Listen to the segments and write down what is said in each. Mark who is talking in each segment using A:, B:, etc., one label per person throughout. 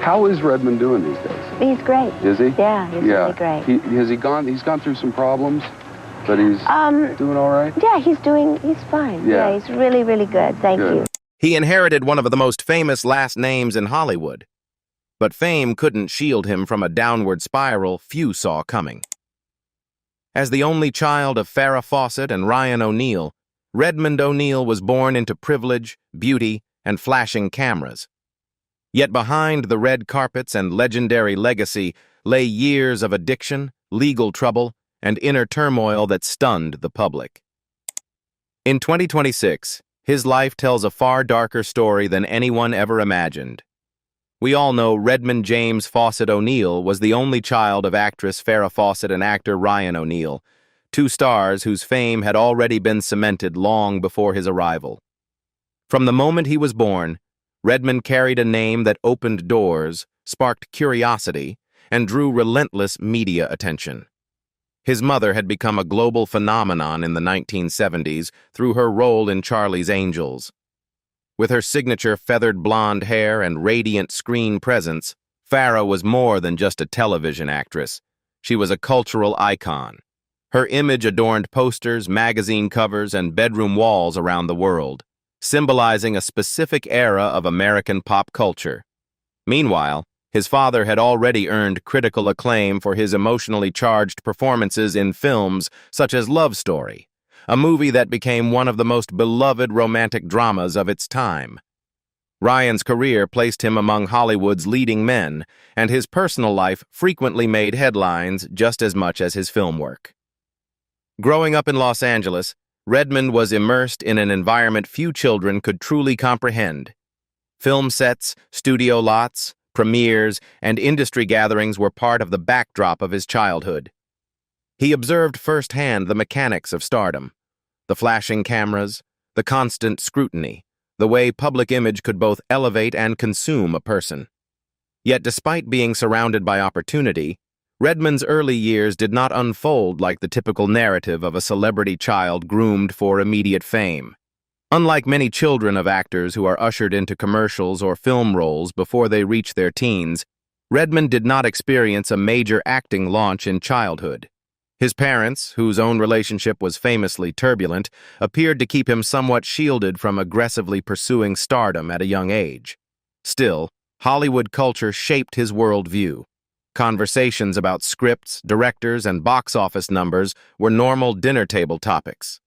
A: How is Redmond doing these days?
B: He's great.
A: Is he?
B: Yeah, he's really great.
A: He's gone through some problems, but he's doing all right?
B: Yeah, he's fine. Yeah, he's really, really good. Thank you.
C: He inherited one of the most famous last names in Hollywood, but fame couldn't shield him from a downward spiral few saw coming. As the only child of Farrah Fawcett and Ryan O'Neal, Redmond O'Neal was born into privilege, beauty, and flashing cameras. Yet behind the red carpets and legendary legacy lay years of addiction, legal trouble, and inner turmoil that stunned the public. In 2026, his life tells a far darker story than anyone ever imagined. We all know Redmond James Fawcett O'Neal was the only child of actress Farrah Fawcett and actor Ryan O'Neal, two stars whose fame had already been cemented long before his arrival. From the moment he was born, Redmond carried a name that opened doors, sparked curiosity, and drew relentless media attention. His mother had become a global phenomenon in the 1970s through her role in Charlie's Angels. With her signature feathered blonde hair and radiant screen presence, Farrah was more than just a television actress. She was a cultural icon. Her image adorned posters, magazine covers, and bedroom walls around the world, symbolizing a specific era of American pop culture. Meanwhile, his father had already earned critical acclaim for his emotionally charged performances in films such as Love Story, a movie that became one of the most beloved romantic dramas of its time. Ryan's career placed him among Hollywood's leading men, and his personal life frequently made headlines just as much as his film work. Growing up in Los Angeles, Redmond was immersed in an environment few children could truly comprehend. Film sets, studio lots, premieres, and industry gatherings were part of the backdrop of his childhood. He observed firsthand the mechanics of stardom, the flashing cameras, the constant scrutiny, the way public image could both elevate and consume a person. Yet despite being surrounded by opportunity, Redmond's early years did not unfold like the typical narrative of a celebrity child groomed for immediate fame. Unlike many children of actors who are ushered into commercials or film roles before they reach their teens, Redmond did not experience a major acting launch in childhood. His parents, whose own relationship was famously turbulent, appeared to keep him somewhat shielded from aggressively pursuing stardom at a young age. Still, Hollywood culture shaped his worldview. Conversations about scripts, directors, and box office numbers were normal dinner table topics.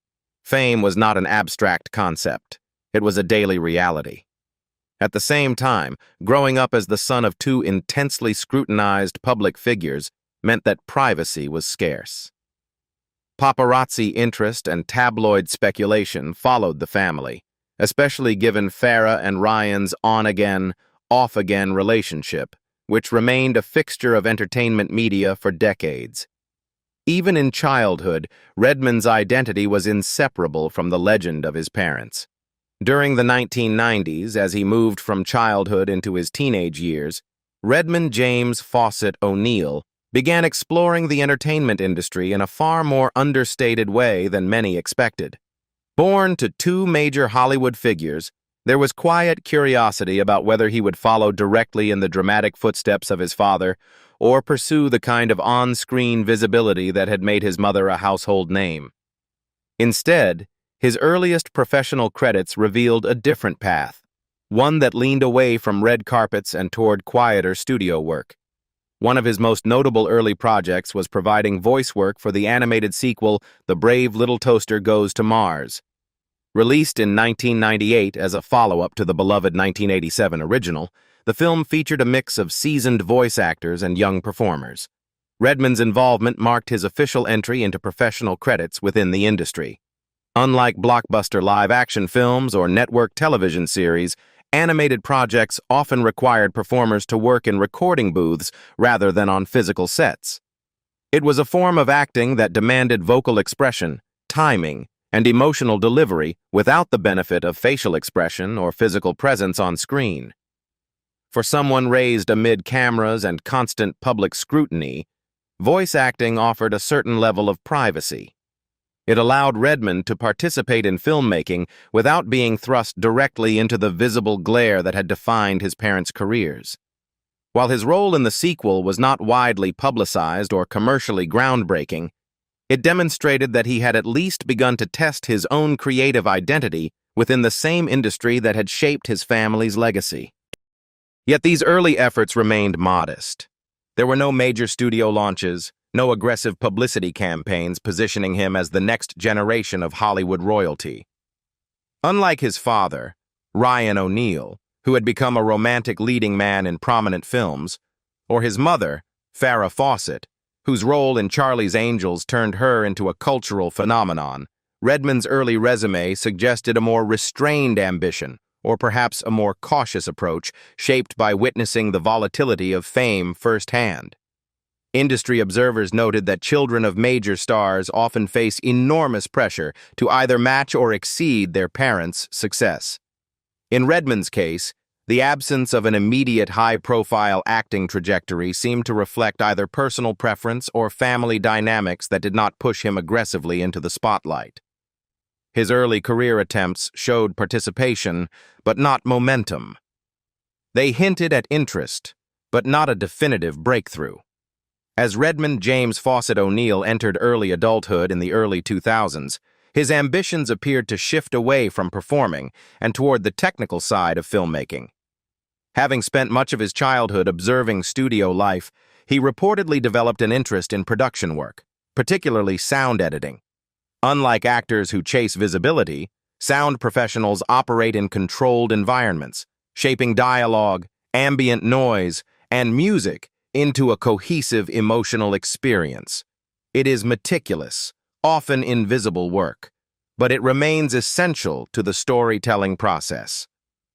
C: Fame was not an abstract concept. It was a daily reality. At the same time, growing up as the son of two intensely scrutinized public figures meant that privacy was scarce. Paparazzi interest and tabloid speculation followed the family, especially given Farrah and Ryan's on-again, off-again relationship, which remained a fixture of entertainment media for decades. Even in childhood, Redmond's identity was inseparable from the legend of his parents. During the 1990s, as he moved from childhood into his teenage years, Redmond James Fawcett O'Neal began exploring the entertainment industry in a far more understated way than many expected. Born to two major Hollywood figures, there was quiet curiosity about whether he would follow directly in the dramatic footsteps of his father or pursue the kind of on-screen visibility that had made his mother a household name. Instead, his earliest professional credits revealed a different path, one that leaned away from red carpets and toward quieter studio work. One of his most notable early projects was providing voice work for the animated sequel The Brave Little Toaster Goes to Mars. Released in 1998 as a follow-up to the beloved 1987 original, the film featured a mix of seasoned voice actors and young performers. Redmond's involvement marked his official entry into professional credits within the industry. Unlike blockbuster live-action films or network television series, animated projects often required performers to work in recording booths rather than on physical sets. It was a form of acting that demanded vocal expression, timing, and emotional delivery without the benefit of facial expression or physical presence on screen. For someone raised amid cameras and constant public scrutiny, voice acting offered a certain level of privacy. It allowed Redmond to participate in filmmaking without being thrust directly into the visible glare that had defined his parents' careers. While his role in the sequel was not widely publicized or commercially groundbreaking, it demonstrated that he had at least begun to test his own creative identity within the same industry that had shaped his family's legacy. Yet these early efforts remained modest. There were no major studio launches, no aggressive publicity campaigns positioning him as the next generation of Hollywood royalty. Unlike his father, Ryan O'Neal, who had become a romantic leading man in prominent films, or his mother, Farrah Fawcett, whose role in Charlie's Angels turned her into a cultural phenomenon, Redmond's early resume suggested a more restrained ambition, or perhaps a more cautious approach, shaped by witnessing the volatility of fame firsthand. Industry observers noted that children of major stars often face enormous pressure to either match or exceed their parents' success. In Redmond's case, the absence of an immediate high-profile acting trajectory seemed to reflect either personal preference or family dynamics that did not push him aggressively into the spotlight. His early career attempts showed participation, but not momentum. They hinted at interest, but not a definitive breakthrough. As Redmond James Fawcett O'Neal entered early adulthood in the early 2000s, his ambitions appeared to shift away from performing and toward the technical side of filmmaking. Having spent much of his childhood observing studio life, he reportedly developed an interest in production work, particularly sound editing. Unlike actors who chase visibility, sound professionals operate in controlled environments, shaping dialogue, ambient noise, and music into a cohesive emotional experience. It is meticulous, often invisible work, but it remains essential to the storytelling process.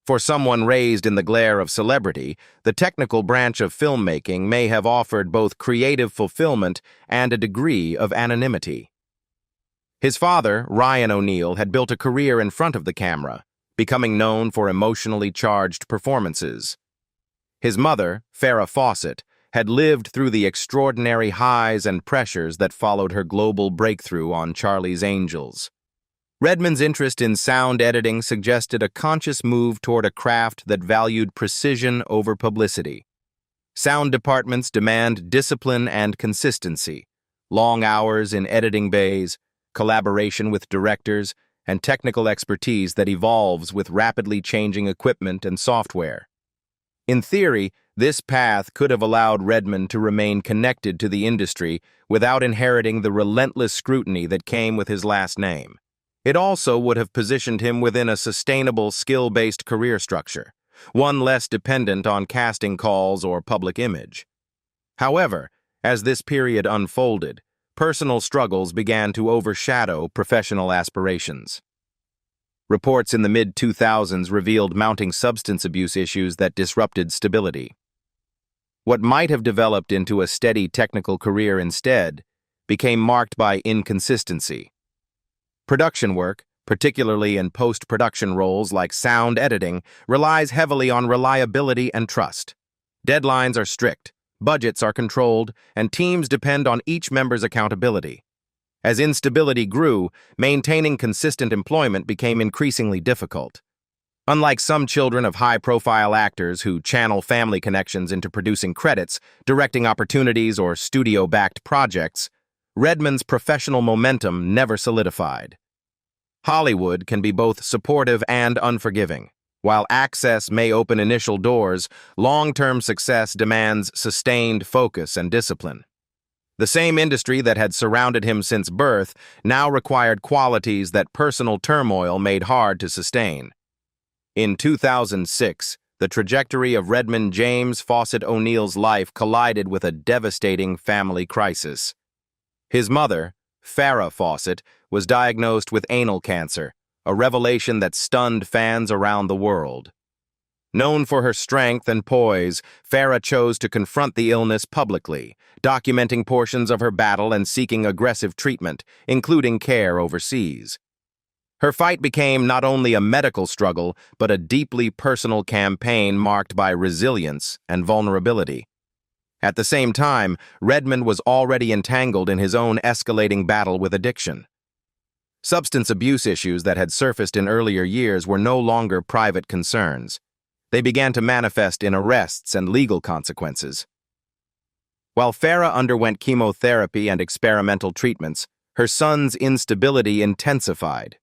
C: For someone raised in the glare of celebrity, the technical branch of filmmaking may have offered both creative fulfillment and a degree of anonymity. His father, Ryan O'Neal, had built a career in front of the camera, becoming known for emotionally charged performances. His mother, Farrah Fawcett, had lived through the extraordinary highs and pressures that followed her global breakthrough on Charlie's Angels. Redmond's interest in sound editing suggested a conscious move toward a craft that valued precision over publicity. Sound departments demand discipline and consistency, long hours in editing bays, collaboration with directors, and technical expertise that evolves with rapidly changing equipment and software. In theory, this path could have allowed Redmond to remain connected to the industry without inheriting the relentless scrutiny that came with his last name. It also would have positioned him within a sustainable, skill-based career structure, one less dependent on casting calls or public image. However, as this period unfolded, personal struggles began to overshadow professional aspirations. Reports in the mid-2000s revealed mounting substance abuse issues that disrupted stability. What might have developed into a steady technical career instead became marked by inconsistency. Production work, particularly in post-production roles like sound editing, relies heavily on reliability and trust. Deadlines are strict, budgets are controlled, and teams depend on each member's accountability. As instability grew, maintaining consistent employment became increasingly difficult. Unlike some children of high-profile actors who channel family connections into producing credits, directing opportunities, or studio-backed projects, Redmond's professional momentum never solidified. Hollywood can be both supportive and unforgiving. While access may open initial doors, long-term success demands sustained focus and discipline. The same industry that had surrounded him since birth now required qualities that personal turmoil made hard to sustain. In 2006, the trajectory of Redmond James Fawcett O'Neal's life collided with a devastating family crisis. His mother, Farrah Fawcett, was diagnosed with anal cancer, a revelation that stunned fans around the world. Known for her strength and poise, Farrah chose to confront the illness publicly, documenting portions of her battle and seeking aggressive treatment, including care overseas. Her fight became not only a medical struggle, but a deeply personal campaign marked by resilience and vulnerability. At the same time, Redmond was already entangled in his own escalating battle with addiction. Substance abuse issues that had surfaced in earlier years were no longer private concerns. they began to manifest in arrests and legal consequences. While Farrah underwent chemotherapy and experimental treatments, her son's instability intensified.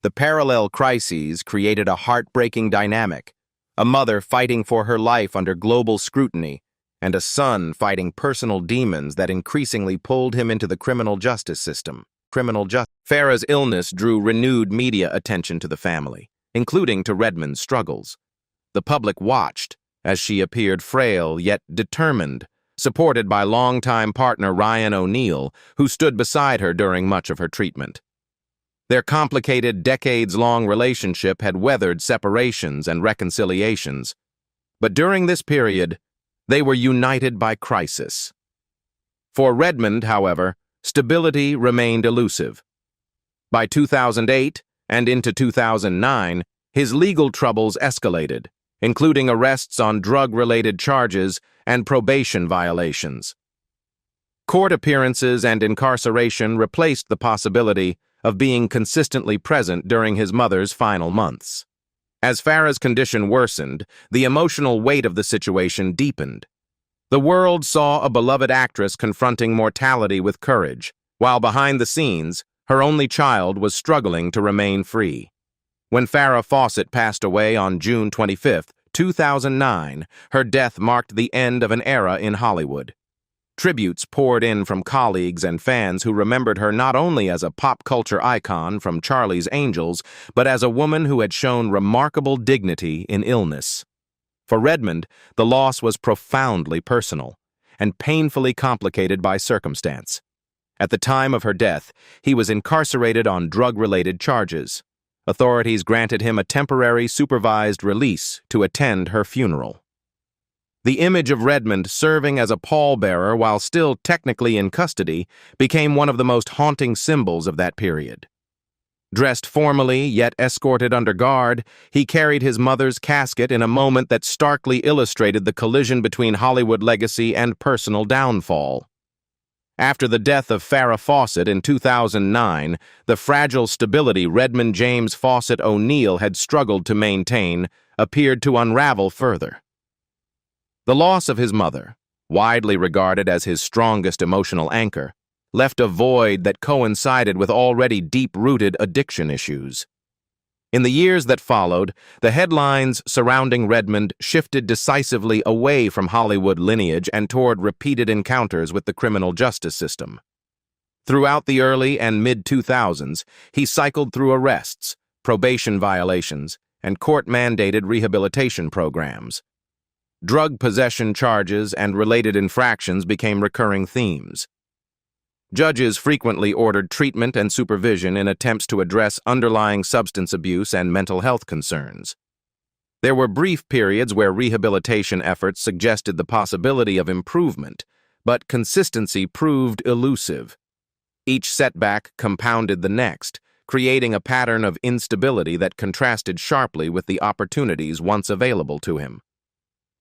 C: The parallel crises created a heartbreaking dynamic, a mother fighting for her life under global scrutiny, and a son fighting personal demons that increasingly pulled him into the criminal justice system. Farrah's illness drew renewed media attention to the family, including to Redmond's struggles. The public watched as she appeared frail yet determined, supported by longtime partner Redmond O'Neal, who stood beside her during much of her treatment. Their complicated, decades-long relationship had weathered separations and reconciliations, but during this period, they were united by crisis. For Redmond, however, stability remained elusive. By 2008 and into 2009, his legal troubles escalated, including arrests on drug-related charges and probation violations. Court appearances and incarceration replaced the possibility of being consistently present during his mother's final months. As Farrah's condition worsened, the emotional weight of the situation deepened. The world saw a beloved actress confronting mortality with courage, while behind the scenes, her only child was struggling to remain free. When Farrah Fawcett passed away on June 25, 2009, her death marked the end of an era in Hollywood. Tributes poured in from colleagues and fans who remembered her not only as a pop culture icon from Charlie's Angels, but as a woman who had shown remarkable dignity in illness. For Redmond, the loss was profoundly personal and painfully complicated by circumstance. At the time of her death, he was incarcerated on drug-related charges. Authorities granted him a temporary supervised release to attend her funeral. The image of Redmond serving as a pallbearer while still technically in custody became one of the most haunting symbols of that period. Dressed formally, yet escorted under guard, he carried his mother's casket in a moment that starkly illustrated the collision between Hollywood legacy and personal downfall. After the death of Farrah Fawcett in 2009, the fragile stability Redmond James Fawcett O'Neal had struggled to maintain appeared to unravel further. The loss of his mother, widely regarded as his strongest emotional anchor, left a void that coincided with already deep-rooted addiction issues. In the years that followed, the headlines surrounding Redmond shifted decisively away from Hollywood lineage and toward repeated encounters with the criminal justice system. Throughout the early and mid-2000s, he cycled through arrests, probation violations, and court-mandated rehabilitation programs. Drug possession charges and related infractions became recurring themes. Judges frequently ordered treatment and supervision in attempts to address underlying substance abuse and mental health concerns. There were brief periods where rehabilitation efforts suggested the possibility of improvement, but consistency proved elusive. Each setback compounded the next, creating a pattern of instability that contrasted sharply with the opportunities once available to him.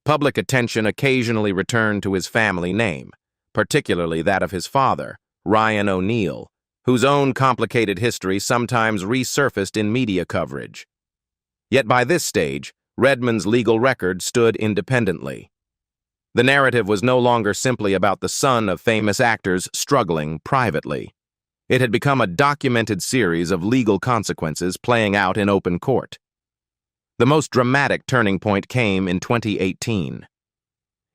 C: Public attention occasionally returned to his family name, particularly that of his father, Redmond O'Neal, whose own complicated history sometimes resurfaced in media coverage. Yet by this stage, Redmond's legal record stood independently. The narrative was no longer simply about the son of famous actors struggling privately. It had become a documented series of legal consequences playing out in open court. The most dramatic turning point came in 2018.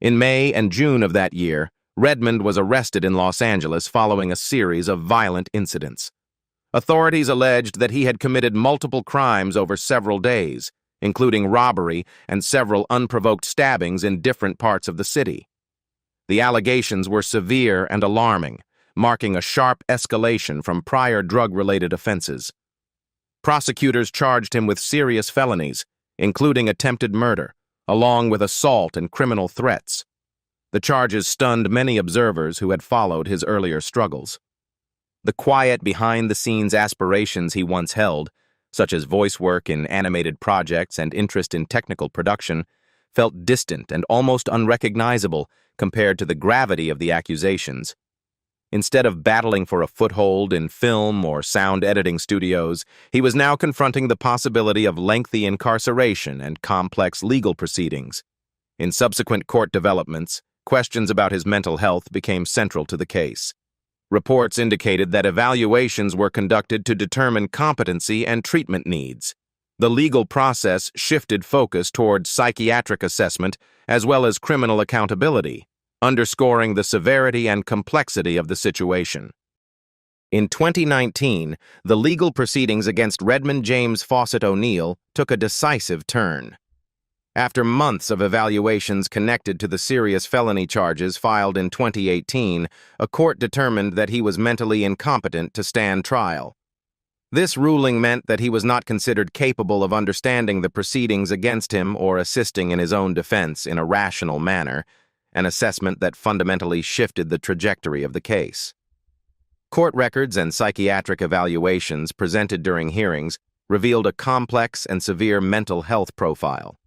C: In May and June of that year, Redmond was arrested in Los Angeles following a series of violent incidents. Authorities alleged that he had committed multiple crimes over several days, including robbery and several unprovoked stabbings in different parts of the city. The allegations were severe and alarming, marking a sharp escalation from prior drug-related offenses. Prosecutors charged him with serious felonies, including attempted murder, along with assault and criminal threats. The charges stunned many observers who had followed his earlier struggles. The quiet behind-the-scenes aspirations he once held, such as voice work in animated projects and interest in technical production, felt distant and almost unrecognizable compared to the gravity of the accusations. Instead of battling for a foothold in film or sound editing studios, he was now confronting the possibility of lengthy incarceration and complex legal proceedings. In subsequent court developments, questions about his mental health became central to the case. Reports indicated that evaluations were conducted to determine competency and treatment needs. The legal process shifted focus toward psychiatric assessment as well as criminal accountability, underscoring the severity and complexity of the situation. In 2019, the legal proceedings against Redmond James Fawcett O'Neal took a decisive turn. After months of evaluations connected to the serious felony charges filed in 2018, a court determined that he was mentally incompetent to stand trial. This ruling meant that he was not considered capable of understanding the proceedings against him or assisting in his own defense in a rational manner, an assessment that fundamentally shifted the trajectory of the case. Court records and psychiatric evaluations presented during hearings revealed a complex and severe mental health profile.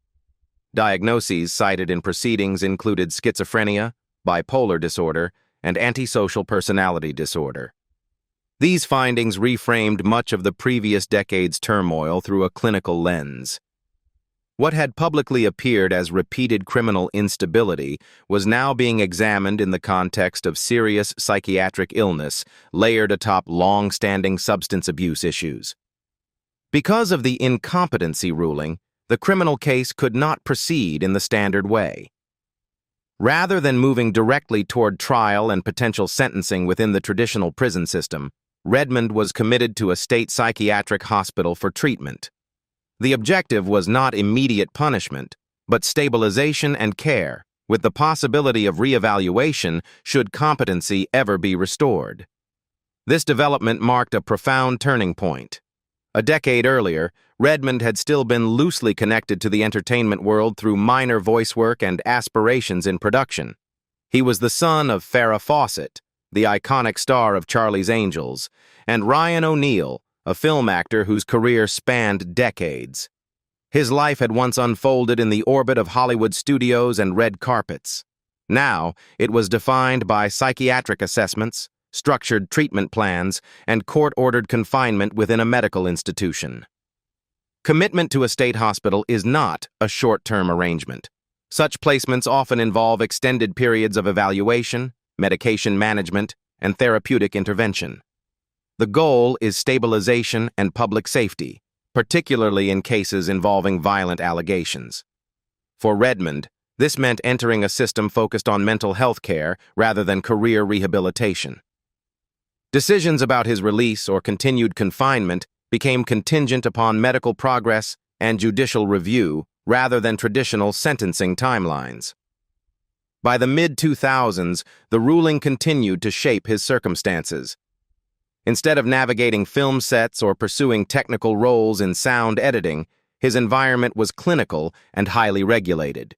C: Diagnoses cited in proceedings included schizophrenia, bipolar disorder, and antisocial personality disorder. These findings reframed much of the previous decade's turmoil through a clinical lens. What had publicly appeared as repeated criminal instability was now being examined in the context of serious psychiatric illness layered atop long-standing substance abuse issues. Because of the incompetency ruling, the criminal case could not proceed in the standard way. Rather than moving directly toward trial and potential sentencing within the traditional prison system, Redmond was committed to a state psychiatric hospital for treatment. The objective was not immediate punishment, but stabilization and care, with the possibility of reevaluation should competency ever be restored. This development marked a profound turning point. A decade earlier, Redmond had still been loosely connected to the entertainment world through minor voice work and aspirations in production. He was the son of Farrah Fawcett, the iconic star of Charlie's Angels, and Ryan O'Neal, a film actor whose career spanned decades. His life had once unfolded in the orbit of Hollywood studios and red carpets. Now, it was defined by psychiatric assessments, structured treatment plans, and court-ordered confinement within a medical institution. Commitment to a state hospital is not a short-term arrangement. Such placements often involve extended periods of evaluation, medication management, and therapeutic intervention. The goal is stabilization and public safety, particularly in cases involving violent allegations. For Redmond, this meant entering a system focused on mental health care rather than career rehabilitation. Decisions about his release or continued confinement became contingent upon medical progress and judicial review rather than traditional sentencing timelines. By the mid-2000s, the ruling continued to shape his circumstances. Instead of navigating film sets or pursuing technical roles in sound editing, his environment was clinical and highly regulated.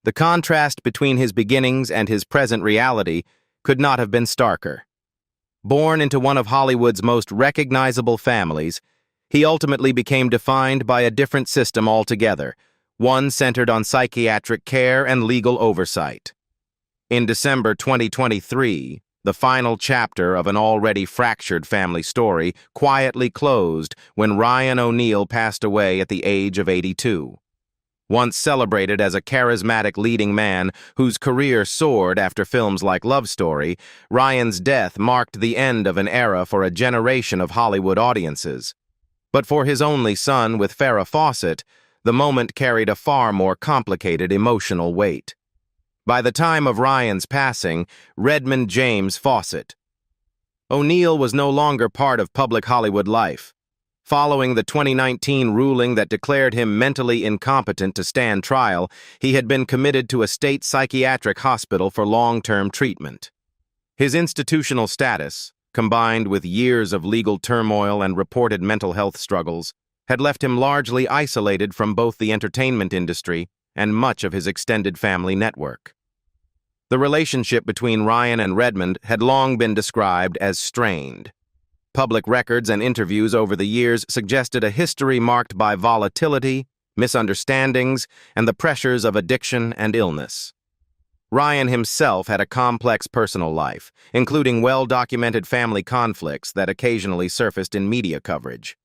C: The contrast between his beginnings and his present reality could not have been starker. Born into one of Hollywood's most recognizable families, he ultimately became defined by a different system altogether, one centered on psychiatric care and legal oversight. In December 2023, the final chapter of an already fractured family story quietly closed when Ryan O'Neal passed away at the age of 82. Once celebrated as a charismatic leading man whose career soared after films like Love Story, Ryan's death marked the end of an era for a generation of Hollywood audiences. But for his only son with Farrah Fawcett, the moment carried a far more complicated emotional weight. By the time of Ryan's passing, Redmond James Fawcett O'Neal was no longer part of public Hollywood life. Following the 2019 ruling that declared him mentally incompetent to stand trial, he had been committed to a state psychiatric hospital for long-term treatment. His institutional status, combined with years of legal turmoil and reported mental health struggles, had left him largely isolated from both the entertainment industry and much of his extended family network. The relationship between Ryan and Redmond had long been described as strained. Public records and interviews over the years suggested a history marked by volatility, misunderstandings, and the pressures of addiction and illness. Ryan himself had a complex personal life, including well-documented family conflicts that occasionally surfaced in media coverage.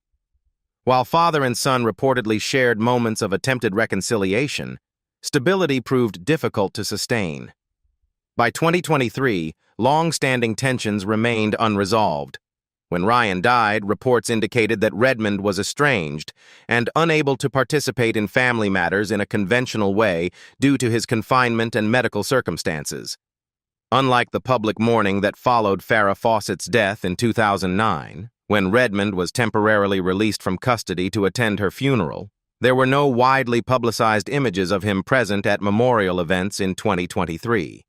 C: While father and son reportedly shared moments of attempted reconciliation, stability proved difficult to sustain. By 2023, long-standing tensions remained unresolved. When Ryan died, reports indicated that Redmond was estranged and unable to participate in family matters in a conventional way due to his confinement and medical circumstances. Unlike the public mourning that followed Farrah Fawcett's death in 2009, when Redmond was temporarily released from custody to attend her funeral, there were no widely publicized images of him present at memorial events in 2023.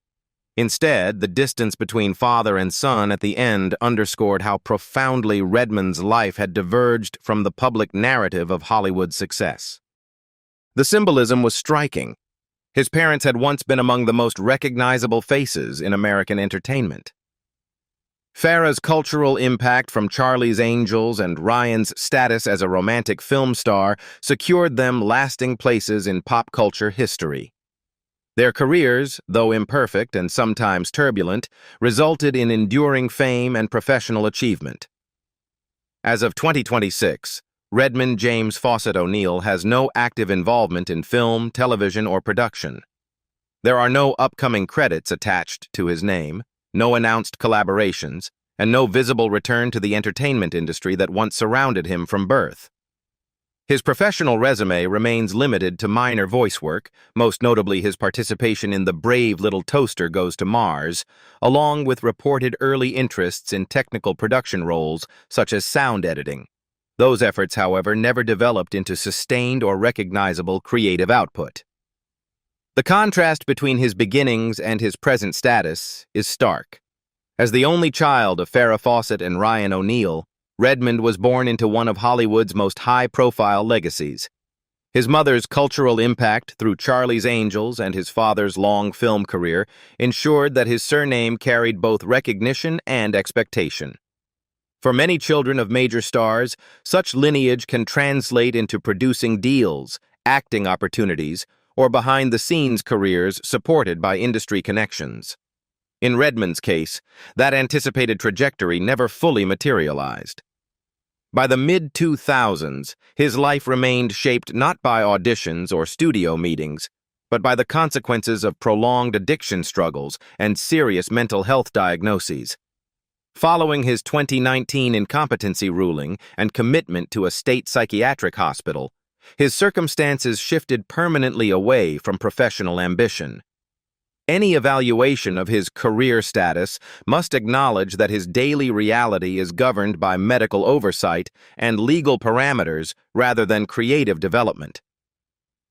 C: Instead, the distance between father and son at the end underscored how profoundly Redmond's life had diverged from the public narrative of Hollywood's success. The symbolism was striking. His parents had once been among the most recognizable faces in American entertainment. Farrah's cultural impact from Charlie's Angels and Ryan's status as a romantic film star secured them lasting places in pop culture history. Their careers, though imperfect and sometimes turbulent, resulted in enduring fame and professional achievement. As of 2026, Redmond James Fawcett O'Neal has no active involvement in film, television, or production. There are no upcoming credits attached to his name, no announced collaborations, and no visible return to the entertainment industry that once surrounded him from birth. His professional resume remains limited to minor voice work, most notably his participation in The Brave Little Toaster Goes to Mars, along with reported early interests in technical production roles such as sound editing. Those efforts, however, never developed into sustained or recognizable creative output. The contrast between his beginnings and his present status is stark. As the only child of Farrah Fawcett and Ryan O'Neal, Redmond was born into one of Hollywood's most high-profile legacies. His mother's cultural impact through Charlie's Angels and his father's long film career ensured that his surname carried both recognition and expectation. For many children of major stars, such lineage can translate into producing deals, acting opportunities, or behind-the-scenes careers supported by industry connections. In Redmond's case, that anticipated trajectory never fully materialized. By the mid-2000s, his life remained shaped not by auditions or studio meetings, but by the consequences of prolonged addiction struggles and serious mental health diagnoses. Following his 2019 incompetency ruling and commitment to a state psychiatric hospital, his circumstances shifted permanently away from professional ambition. Any evaluation of his career status must acknowledge that his daily reality is governed by medical oversight and legal parameters rather than creative development.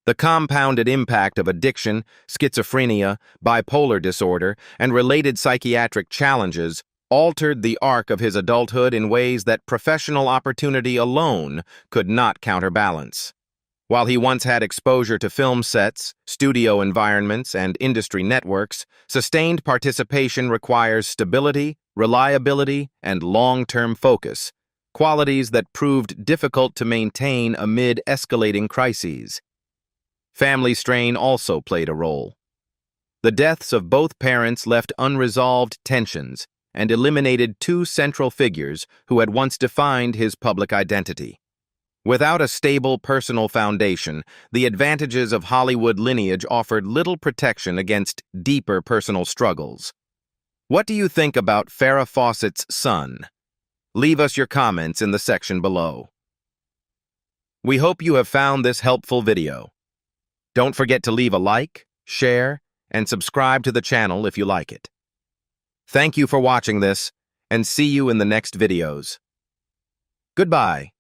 C: The compounded impact of addiction, schizophrenia, bipolar disorder, and related psychiatric challenges altered the arc of his adulthood in ways that professional opportunity alone could not counterbalance. While he once had exposure to film sets, studio environments, and industry networks, sustained participation requires stability, reliability, and long-term focus, qualities that proved difficult to maintain amid escalating crises. Family strain also played a role. The deaths of both parents left unresolved tensions and eliminated two central figures who had once defined his public identity. Without a stable personal foundation, the advantages of Hollywood lineage offered little protection against deeper personal struggles. What do you think about Farrah Fawcett's son? Leave us your comments in the section below. We hope you have found this helpful video. Don't forget to leave a like, share, and subscribe to the channel if you like it. Thank you for watching this, and see you in the next videos. Goodbye.